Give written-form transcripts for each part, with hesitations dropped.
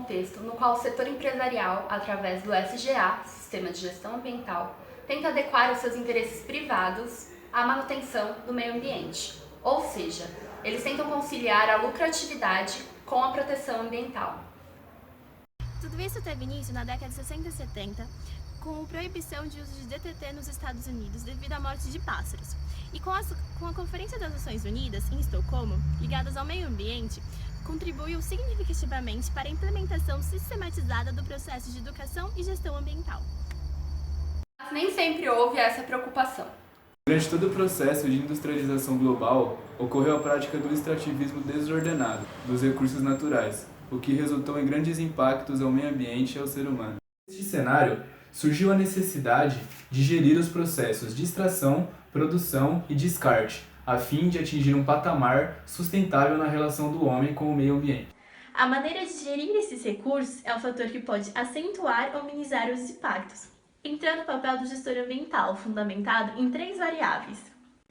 contexto no qual o setor empresarial, através do SGA, Sistema de Gestão Ambiental, tenta adequar os seus interesses privados à manutenção do meio ambiente, ou seja, eles tentam conciliar a lucratividade com a proteção ambiental. Tudo isso teve início na década de 60 e 70, com a proibição de uso de DDT nos Estados Unidos devido à morte de pássaros. E com a Conferência das Nações Unidas, em Estocolmo, ligadas ao meio ambiente, contribuiu significativamente para a implementação sistematizada do processo de educação e gestão ambiental. Mas nem sempre houve essa preocupação. Durante todo o processo de industrialização global, ocorreu a prática do extrativismo desordenado dos recursos naturais, o que resultou em grandes impactos ao meio ambiente e ao ser humano. Neste cenário, surgiu a necessidade de gerir os processos de extração, produção e descarte, a fim de atingir um patamar sustentável na relação do homem com o meio ambiente. A maneira de gerir esses recursos é um fator que pode acentuar ou minimizar os impactos, entrando o papel do gestor ambiental, fundamentado em 3 variáveis.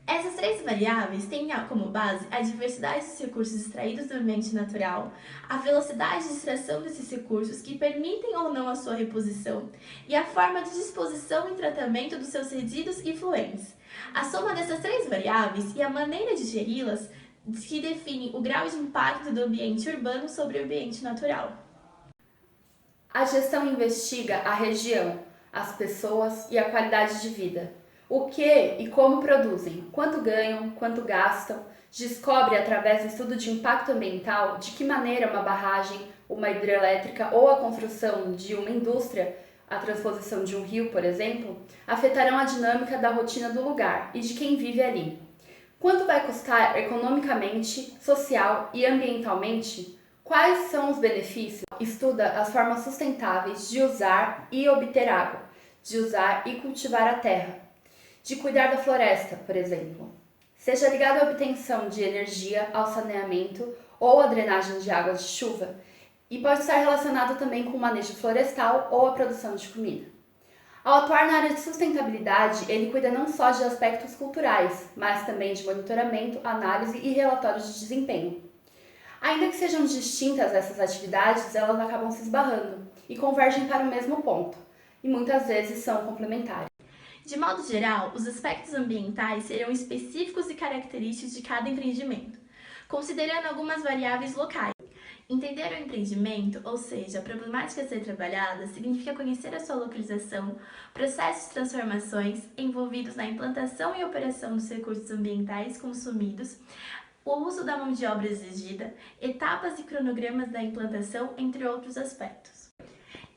Essas 3 variáveis têm como base a diversidade dos recursos extraídos do ambiente natural, a velocidade de extração desses recursos que permitem ou não a sua reposição e a forma de disposição e tratamento dos seus resíduos e fluentes. A soma dessas 3 variáveis e a maneira de geri-las que define o grau de impacto do ambiente urbano sobre o ambiente natural. A gestão investiga a região, as pessoas e a qualidade de vida. O que e como produzem, quanto ganham, quanto gastam, descobre através do estudo de impacto ambiental de que maneira uma barragem, uma hidrelétrica ou a construção de uma indústria, a transposição de um rio, por exemplo, afetarão a dinâmica da rotina do lugar e de quem vive ali. Quanto vai custar economicamente, social e ambientalmente? Quais são os benefícios? Estuda as formas sustentáveis de usar e obter água, de usar e cultivar a terra, de cuidar da floresta, por exemplo. Seja ligado à obtenção de energia, ao saneamento ou à drenagem de águas de chuva, e pode estar relacionado também com o manejo florestal ou a produção de comida. Ao atuar na área de sustentabilidade, ele cuida não só de aspectos culturais, mas também de monitoramento, análise e relatórios de desempenho. Ainda que sejam distintas essas atividades, elas acabam se esbarrando e convergem para o mesmo ponto, e muitas vezes são complementares. De modo geral, os aspectos ambientais serão específicos e característicos de cada empreendimento, considerando algumas variáveis locais. Entender o empreendimento, ou seja, a problemática a ser trabalhada, significa conhecer a sua localização, processos de transformações envolvidos na implantação e operação dos recursos ambientais consumidos, o uso da mão de obra exigida, etapas e cronogramas da implantação, entre outros aspectos.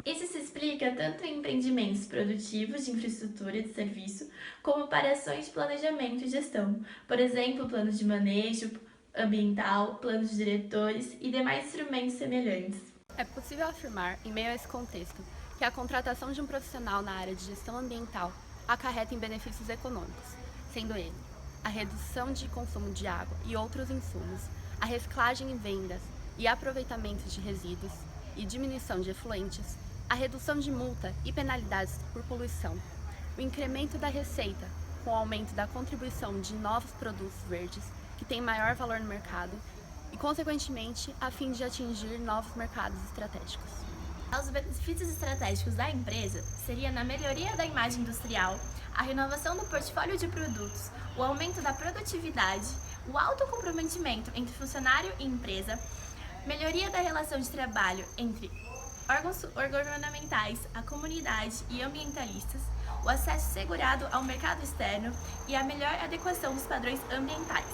Isso se explica tanto em empreendimentos produtivos de infraestrutura de serviço, como para ações de planejamento e gestão, por exemplo, planos de manejo ambiental, planos de diretores e demais instrumentos semelhantes. É possível afirmar, em meio a esse contexto, que a contratação de um profissional na área de gestão ambiental acarreta em benefícios econômicos, sendo ele a redução de consumo de água e outros insumos, a reciclagem e vendas e aproveitamento de resíduos e diminuição de efluentes, a redução de multa e penalidades por poluição, o incremento da receita com o aumento da contribuição de novos produtos verdes que têm maior valor no mercado e, consequentemente, a fim de atingir novos mercados estratégicos. Os benefícios estratégicos da empresa seria na melhoria da imagem industrial, a renovação do portfólio de produtos, o aumento da produtividade, o alto comprometimento entre funcionário e empresa, melhoria da relação de trabalho entre órgãos governamentais, a comunidade e ambientalistas, o acesso segurado ao mercado externo e a melhor adequação dos padrões ambientais.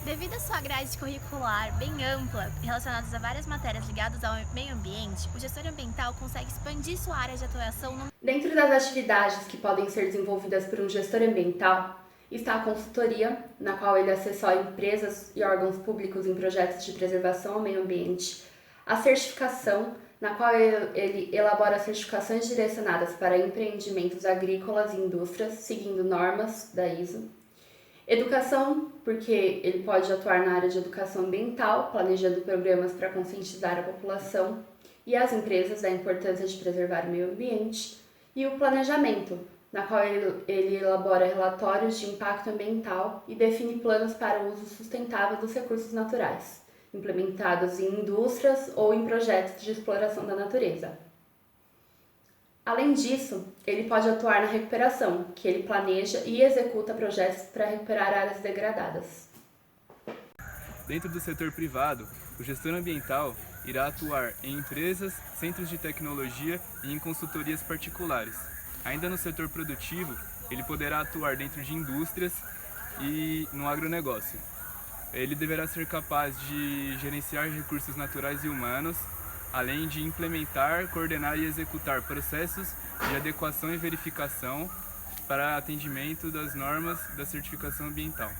Devido à sua grade curricular bem ampla, relacionada a várias matérias ligadas ao meio ambiente, o gestor ambiental consegue expandir sua área de atuação no... Dentro das atividades que podem ser desenvolvidas por um gestor ambiental, está a consultoria, na qual ele assessora empresas e órgãos públicos em projetos de preservação ao meio ambiente, a certificação, na qual ele elabora certificações direcionadas para empreendimentos agrícolas e indústrias, seguindo normas da ISO. Educação, porque ele pode atuar na área de educação ambiental, planejando programas para conscientizar a população e as empresas da importância de preservar o meio ambiente. E o planejamento, na qual ele elabora relatórios de impacto ambiental e define planos para o uso sustentável dos recursos naturais, implementados em indústrias ou em projetos de exploração da natureza. Além disso, ele pode atuar na recuperação, que ele planeja e executa projetos para recuperar áreas degradadas. Dentro do setor privado, o gestor ambiental irá atuar em empresas, centros de tecnologia e em consultorias particulares. Ainda no setor produtivo, ele poderá atuar dentro de indústrias e no agronegócio. Ele deverá ser capaz de gerenciar recursos naturais e humanos, além de implementar, coordenar e executar processos de adequação e verificação para atendimento das normas da certificação ambiental.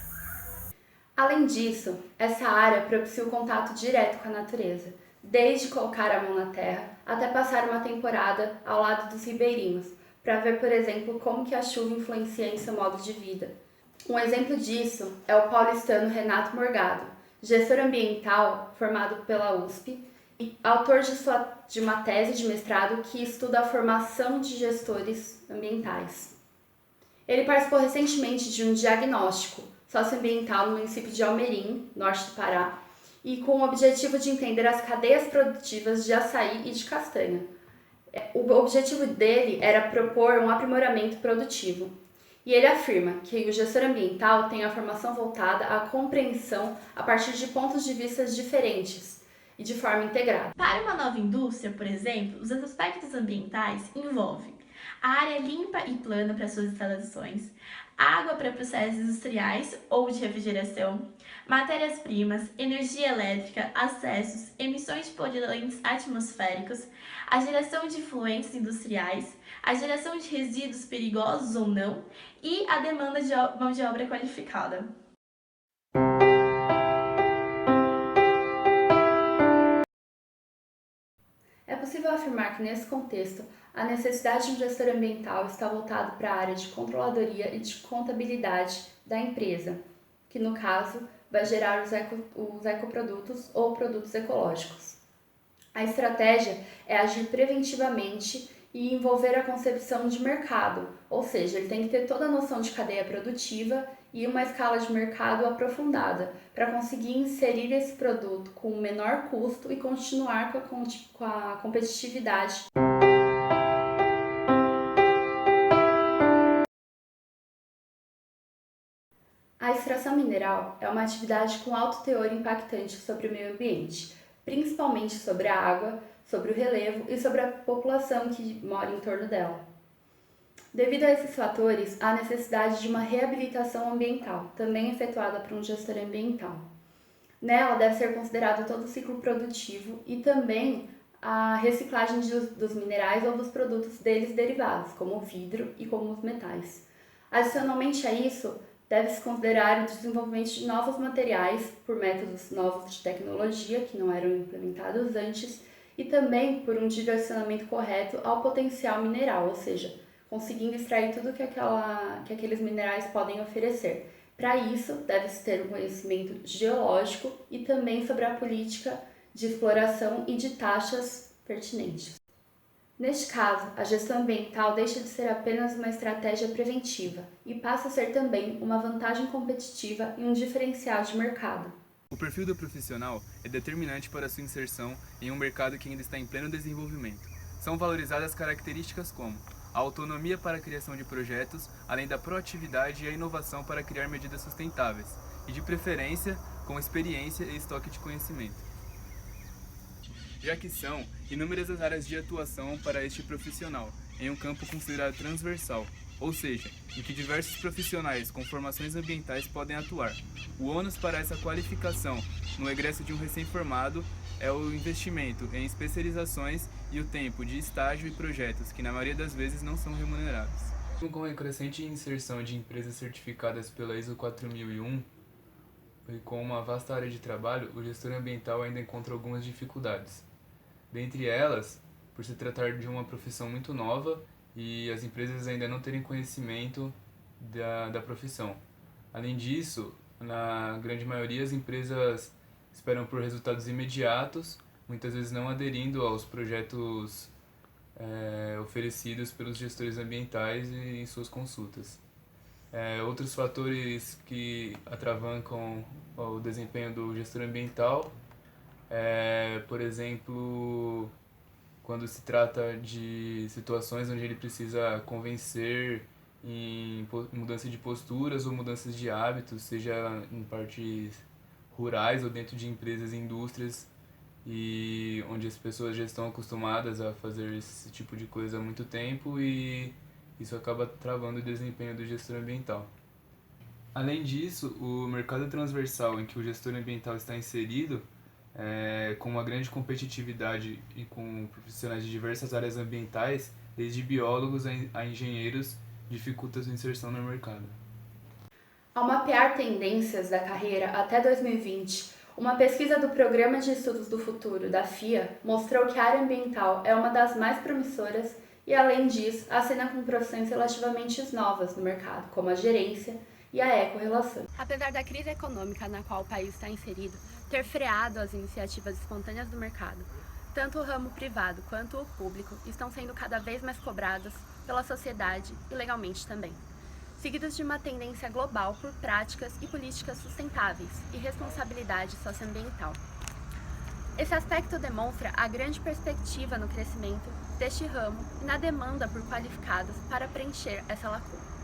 Além disso, essa área propicia o contato direto com a natureza, desde colocar a mão na terra até passar uma temporada ao lado dos ribeirinhos, para ver, por exemplo, como que a chuva influencia em seu modo de vida. Um exemplo disso é o paulistano Renato Morgado, gestor ambiental formado pela USP e autor de uma tese de mestrado que estuda a formação de gestores ambientais. Ele participou recentemente de um diagnóstico socioambiental no município de Almerim, norte do Pará, e com o objetivo de entender as cadeias produtivas de açaí e de castanha. O objetivo dele era propor um aprimoramento produtivo. E ele afirma que o gestor ambiental tem a formação voltada à compreensão a partir de pontos de vista diferentes e de forma integrada. Para uma nova indústria, por exemplo, os aspectos ambientais envolvem a área limpa e plana para suas instalações, água para processos industriais ou de refrigeração, matérias-primas, energia elétrica, acessos, emissões de poluentes atmosféricos, a geração de efluentes industriais, a geração de resíduos perigosos ou não e a demanda de mão de obra qualificada. É possível afirmar que, nesse contexto, a necessidade de um gestor ambiental está voltado para a área de controladoria e de contabilidade da empresa, que, no caso, vai gerar os ecoprodutos ou produtos ecológicos. A estratégia é agir preventivamente e envolver a concepção de mercado, ou seja, ele tem que ter toda a noção de cadeia produtiva e uma escala de mercado aprofundada para conseguir inserir esse produto com o menor custo e continuar com a competitividade. A extração mineral é uma atividade com alto teor impactante sobre o meio ambiente, principalmente sobre a água, sobre o relevo e sobre a população que mora em torno dela. Devido a esses fatores, há necessidade de uma reabilitação ambiental, também efetuada por um gestor ambiental. Nela deve ser considerado todo o ciclo produtivo e também a reciclagem dos minerais ou dos produtos deles derivados, como o vidro e como os metais. Adicionalmente a isso, deve-se considerar o desenvolvimento de novos materiais por métodos novos de tecnologia que não eram implementados antes e também por um direcionamento correto ao potencial mineral, ou seja, conseguindo extrair tudo que aqueles minerais podem oferecer. Para isso, deve-se ter um conhecimento geológico e também sobre a política de exploração e de taxas pertinentes. Neste caso, a gestão ambiental deixa de ser apenas uma estratégia preventiva e passa a ser também uma vantagem competitiva e um diferencial de mercado. O perfil do profissional é determinante para sua inserção em um mercado que ainda está em pleno desenvolvimento. São valorizadas características como a autonomia para a criação de projetos, além da proatividade e a inovação para criar medidas sustentáveis, e de preferência com experiência e estoque de conhecimento. Já que são inúmeras as áreas de atuação para este profissional, em um campo considerado transversal, ou seja, em que diversos profissionais com formações ambientais podem atuar. O ônus para essa qualificação no egresso de um recém-formado é o investimento em especializações e o tempo de estágio e projetos, que na maioria das vezes não são remunerados. Com a crescente inserção de empresas certificadas pela ISO 4001 e com uma vasta área de trabalho, o gestor ambiental ainda encontra algumas dificuldades. Dentre elas, por se tratar de uma profissão muito nova e as empresas ainda não terem conhecimento da profissão. Além disso, na grande maioria, as empresas esperam por resultados imediatos, muitas vezes não aderindo aos projetos oferecidos pelos gestores ambientais e em suas consultas. Outros fatores que atravancam o desempenho do gestor ambiental Por exemplo, quando se trata de situações onde ele precisa convencer em mudança de posturas ou mudanças de hábitos, seja em partes rurais ou dentro de empresas e indústrias, e onde as pessoas já estão acostumadas a fazer esse tipo de coisa há muito tempo e isso acaba travando o desempenho do gestor ambiental. Além disso, o mercado transversal em que o gestor ambiental está inserido, com uma grande competitividade e com profissionais de diversas áreas ambientais, desde biólogos a engenheiros, dificulta sua inserção no mercado. Ao mapear tendências da carreira até 2020, uma pesquisa do Programa de Estudos do Futuro, da FIA, mostrou que a área ambiental é uma das mais promissoras e, além disso, acena com profissões relativamente novas no mercado, como a gerência e a ecorrelação. Apesar da crise econômica na qual o país está inserido ter freado as iniciativas espontâneas do mercado, tanto o ramo privado quanto o público estão sendo cada vez mais cobrados pela sociedade e legalmente também, seguidos de uma tendência global por práticas e políticas sustentáveis e responsabilidade socioambiental. Esse aspecto demonstra a grande perspectiva no crescimento deste ramo e na demanda por qualificados para preencher essa lacuna.